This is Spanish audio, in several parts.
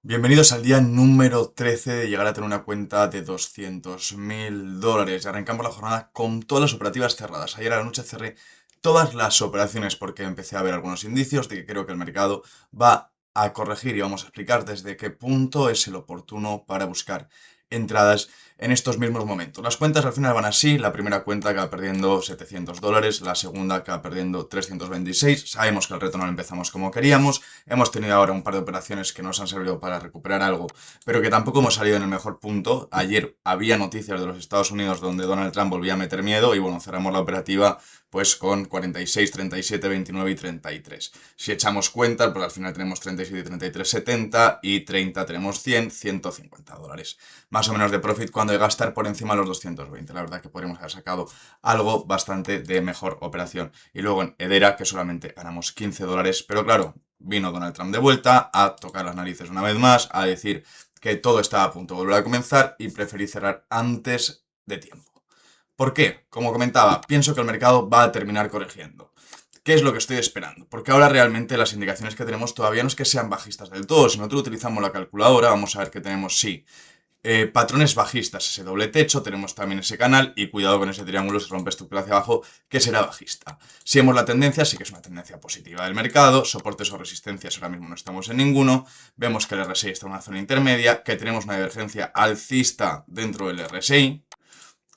Bienvenidos al día número 13 de llegar a tener una cuenta de $200.000. Arrancamos la jornada con todas las operativas cerradas. Ayer a la noche cerré todas las operaciones porque empecé a ver algunos indicios de que creo que el mercado va a corregir y vamos a explicar desde qué punto es el oportuno para buscar entradas en estos mismos momentos. Las cuentas al final van así: la primera cuenta acaba perdiendo $700, la segunda acaba perdiendo 326. Sabemos que el reto no lo empezamos como queríamos, hemos tenido ahora un par de operaciones que nos han servido para recuperar algo, pero que tampoco hemos salido en el mejor punto. Ayer había noticias de los Estados Unidos donde Donald Trump volvía a meter miedo y bueno, cerramos la operativa pues con 46, 37, 29 y 33. Si echamos cuenta, pues al final tenemos 37 y 33, 70 y 30 tenemos 100, $150. Más o menos de profit cuando llega a estar por encima de los 220. La verdad que podríamos haber sacado algo bastante de mejor operación. Y luego en Hedera, que solamente ganamos $15, pero claro, vino Donald Trump de vuelta a tocar las narices una vez más, a decir que todo estaba a punto de volver a comenzar y preferí cerrar antes de tiempo. ¿Por qué? Como comentaba, pienso que el mercado va a terminar corrigiendo. ¿Qué es lo que estoy esperando? Porque ahora realmente las indicaciones que tenemos todavía no es que sean bajistas del todo. Si nosotros utilizamos la calculadora, vamos a ver que tenemos, sí, patrones bajistas, ese doble techo, tenemos también ese canal y cuidado con ese triángulo, se rompe estructura hacia abajo, que será bajista. Si vemos la tendencia, sí que es una tendencia positiva del mercado, soportes o resistencias ahora mismo no estamos en ninguno, vemos que el RSI está en una zona intermedia, que tenemos una divergencia alcista dentro del RSI,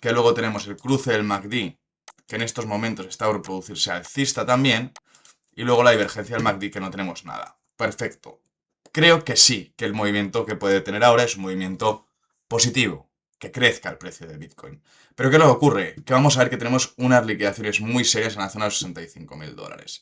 que luego tenemos el cruce del MACD, que en estos momentos está por producirse alcista también, y luego la divergencia del MACD, que no tenemos nada. Perfecto. Creo que sí, que el movimiento que puede tener ahora es un movimiento positivo, que crezca el precio de Bitcoin. Pero ¿qué es lo que ocurre? Que vamos a ver que tenemos unas liquidaciones muy serias en la zona de los $65.000.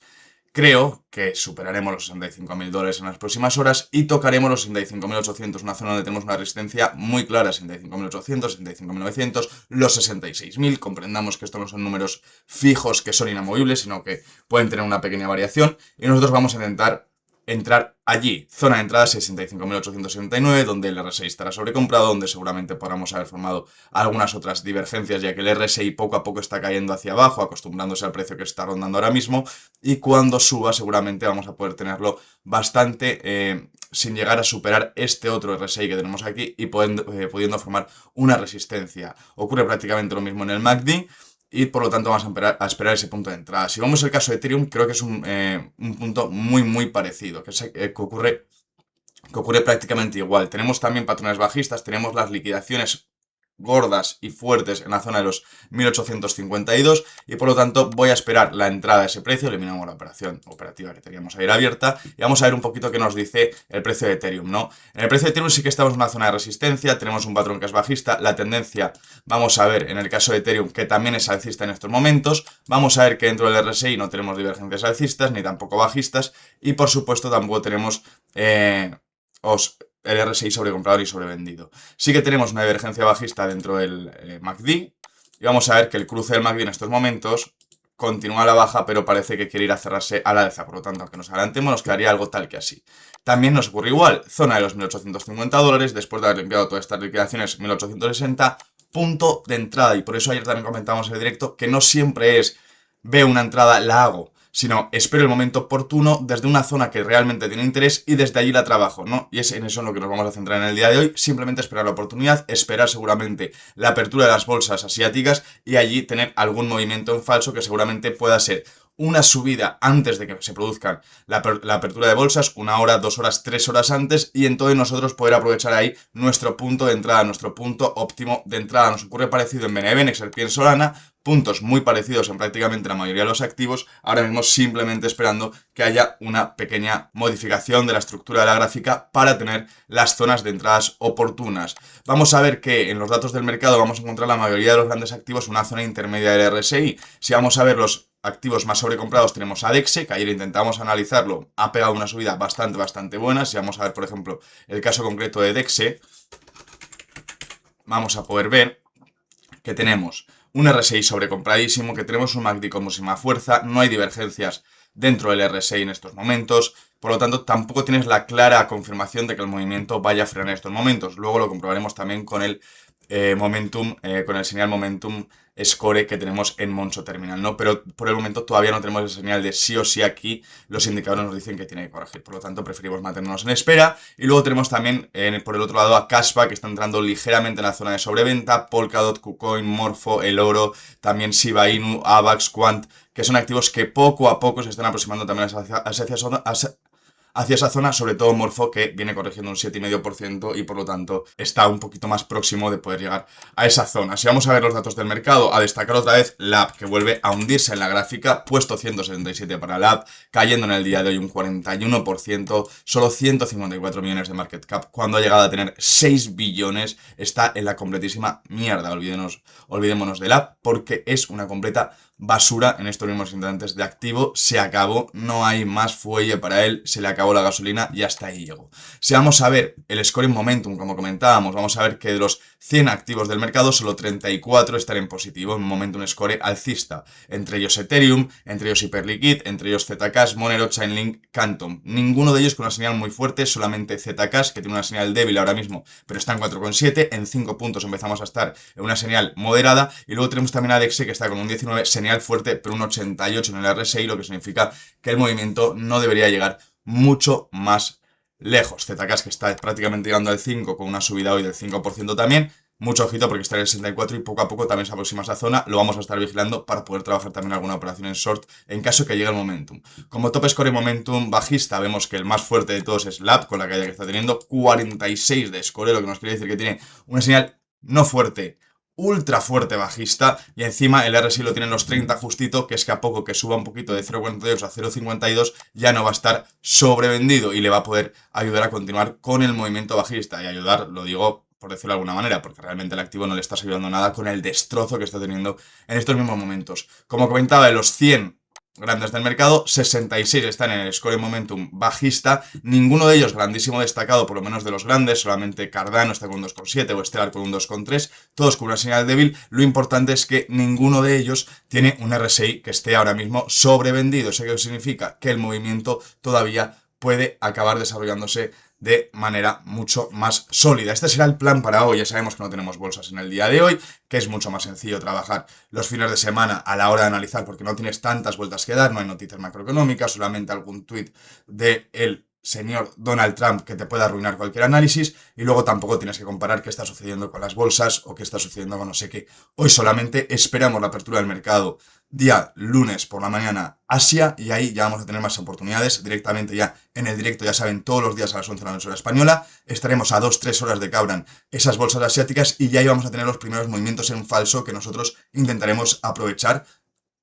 Creo que superaremos los $65.000 en las próximas horas y tocaremos los 65.800, una zona donde tenemos una resistencia muy clara: 65.800, 65.900, los 66.000. Comprendamos que estos no son números fijos que son inamovibles, sino que pueden tener una pequeña variación y nosotros vamos a intentar entrar allí. Zona de entrada 65.879, donde el RSI estará sobrecomprado, donde seguramente podamos haber formado algunas otras divergencias, ya que el RSI poco a poco está cayendo hacia abajo, acostumbrándose al precio que está rondando ahora mismo, y cuando suba seguramente vamos a poder tenerlo bastante sin llegar a superar este otro RSI que tenemos aquí y pudiendo formar una resistencia. Ocurre prácticamente lo mismo en el MACD y por lo tanto vamos a esperar ese punto de entrada. Si vamos al caso de Ethereum, creo que es un punto muy parecido, que ocurre prácticamente igual. Tenemos también patrones bajistas, tenemos las liquidaciones gordas y fuertes en la zona de los 1852 y por lo tanto voy a esperar la entrada de ese precio. Eliminamos la operativa que teníamos ayer abierta y vamos a ver un poquito qué nos dice el precio de Ethereum, ¿no? En el precio de Ethereum sí que estamos en una zona de resistencia, tenemos un patrón que es bajista, la tendencia vamos a ver en el caso de Ethereum que también es alcista en estos momentos, vamos a ver que dentro del RSI no tenemos divergencias alcistas ni tampoco bajistas y por supuesto tampoco tenemos el RSI sobrecomprador y sobrevendido. Sí que tenemos una divergencia bajista dentro del MACD y vamos a ver que el cruce del MACD en estos momentos continúa a la baja, pero parece que quiere ir a cerrarse a la alza. Por lo tanto, aunque nos adelantemos, nos quedaría algo tal que así. También nos ocurre igual, zona de los $1.850, después de haber limpiado todas estas liquidaciones, 1.860, punto de entrada. Y por eso ayer también comentamos en el directo que no siempre es veo una entrada, la hago, sino espero el momento oportuno desde una zona que realmente tiene interés y desde allí la trabajo, ¿no? Y es en eso en lo que nos vamos a centrar en el día de hoy: simplemente esperar la oportunidad, esperar seguramente la apertura de las bolsas asiáticas y allí tener algún movimiento en falso que seguramente pueda ser una subida antes de que se produzca la apertura de bolsas, 1 hora, 2 horas, 3 horas antes, y entonces nosotros poder aprovechar ahí nuestro punto de entrada, nuestro punto óptimo de entrada. Nos ocurre parecido en BNB, XRP, en Solana, puntos muy parecidos en prácticamente la mayoría de los activos, ahora mismo simplemente esperando que haya una pequeña modificación de la estructura de la gráfica para tener las zonas de entradas oportunas. Vamos a ver que en los datos del mercado vamos a encontrar la mayoría de los grandes activos una zona intermedia del RSI. Si vamos a ver los activos más sobrecomprados, tenemos a DEXE, que ayer intentamos analizarlo, ha pegado una subida bastante buena. Si vamos a ver, por ejemplo, el caso concreto de DEXE, vamos a poder ver que tenemos un RSI sobrecompradísimo, que tenemos un MACD con muchísima fuerza, no hay divergencias dentro del RSI en estos momentos, por lo tanto tampoco tienes la clara confirmación de que el movimiento vaya a frenar en estos momentos. Luego lo comprobaremos también con el momentum, con el señal momentum score que tenemos en Monzo Terminal, ¿no? Pero por el momento todavía no tenemos el señal de sí o sí aquí, los indicadores nos dicen que tiene que corregir, por lo tanto preferimos mantenernos en espera. Y luego tenemos también por el otro lado a Kaspa, que está entrando ligeramente en la zona de sobreventa, Polkadot, KuCoin, Morpho, el oro, también Shiba Inu, Avax, Quant, que son activos que poco a poco se están aproximando también hacia esa zona, sobre todo Morpho, que viene corrigiendo un 7,5% y por lo tanto está un poquito más próximo de poder llegar a esa zona. Si vamos a ver los datos del mercado, a destacar otra vez Lab, que vuelve a hundirse en la gráfica, puesto 177 para Lab, cayendo en el día de hoy un 41%, solo 154 millones de market cap, cuando ha llegado a tener 6 billones, está en la completísima mierda. Olvidémonos de Lab, porque es una completa basura en estos mismos instantes de activo. Se acabó, no hay más fuelle para él, se le acabó la gasolina y hasta ahí llegó. Si vamos a ver el scoring momentum, como comentábamos, vamos a ver que de los 100 activos del mercado, solo 34 están en positivo, en un momentum score alcista. Entre ellos Ethereum, entre ellos Hyperliquid, entre ellos Zcash, Monero, Chainlink, Canton. Ninguno de ellos con una señal muy fuerte, solamente Zcash, que tiene una señal débil ahora mismo, pero está en 4,7, en 5 puntos empezamos a estar en una señal moderada, y luego tenemos también a DEXE, que está con un 19, señal fuerte, pero un 88 en el RSI, lo que significa que el movimiento no debería llegar mucho más lejos. Zcash, que está prácticamente llegando al 5 con una subida hoy del 5% también. Mucho ojito porque está en el 64 y poco a poco también se aproxima a esa zona. Lo vamos a estar vigilando para poder trabajar también alguna operación en short en caso que llegue el momentum. Como top score y momentum bajista, vemos que el más fuerte de todos es Lab, con la caída que está teniendo, 46 de score, lo que nos quiere decir que tiene una señal no fuerte, ultra fuerte bajista, y encima el RSI lo tiene en los 30 justito, que es que a poco que suba un poquito de 0,42 a 0,52 ya no va a estar sobrevendido y le va a poder ayudar a continuar con el movimiento bajista. Y ayudar, lo digo por decirlo de alguna manera, porque realmente el activo no le está ayudando nada con el destrozo que está teniendo en estos mismos momentos. Como comentaba, de los 100 grandes del mercado, 66 están en el score momentum bajista, ninguno de ellos grandísimo destacado, por lo menos de los grandes, solamente Cardano está con un 2,7 o Stellar con un 2,3, todos con una señal débil. Lo importante es que ninguno de ellos tiene un RSI que esté ahora mismo sobrevendido. Eso significa que el movimiento todavía puede acabar desarrollándose de manera mucho más sólida. Este será el plan para hoy. Ya sabemos que no tenemos bolsas en el día de hoy, que es mucho más sencillo trabajar los fines de semana a la hora de analizar porque no tienes tantas vueltas que dar, no hay noticias macroeconómicas, solamente algún tuit de el señor Donald Trump que te pueda arruinar cualquier análisis, y luego tampoco tienes que comparar qué está sucediendo con las bolsas o qué está sucediendo con no sé qué. Hoy solamente esperamos la apertura del mercado día lunes por la mañana Asia, y ahí ya vamos a tener más oportunidades directamente ya en el directo. Ya saben, todos los días a las 11 de la noche hora española estaremos a 2-3 horas de que abran esas bolsas asiáticas, y ya ahí vamos a tener los primeros movimientos en falso que nosotros intentaremos aprovechar,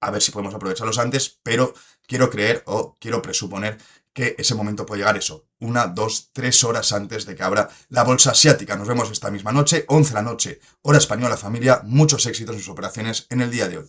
a ver si podemos aprovecharlos antes, pero quiero creer o quiero presuponer que ese momento puede llegar eso, 1, 2, 3 horas antes de que abra la bolsa asiática. Nos vemos esta misma noche, 11 de la noche, hora española, familia. Muchos éxitos en sus operaciones en el día de hoy.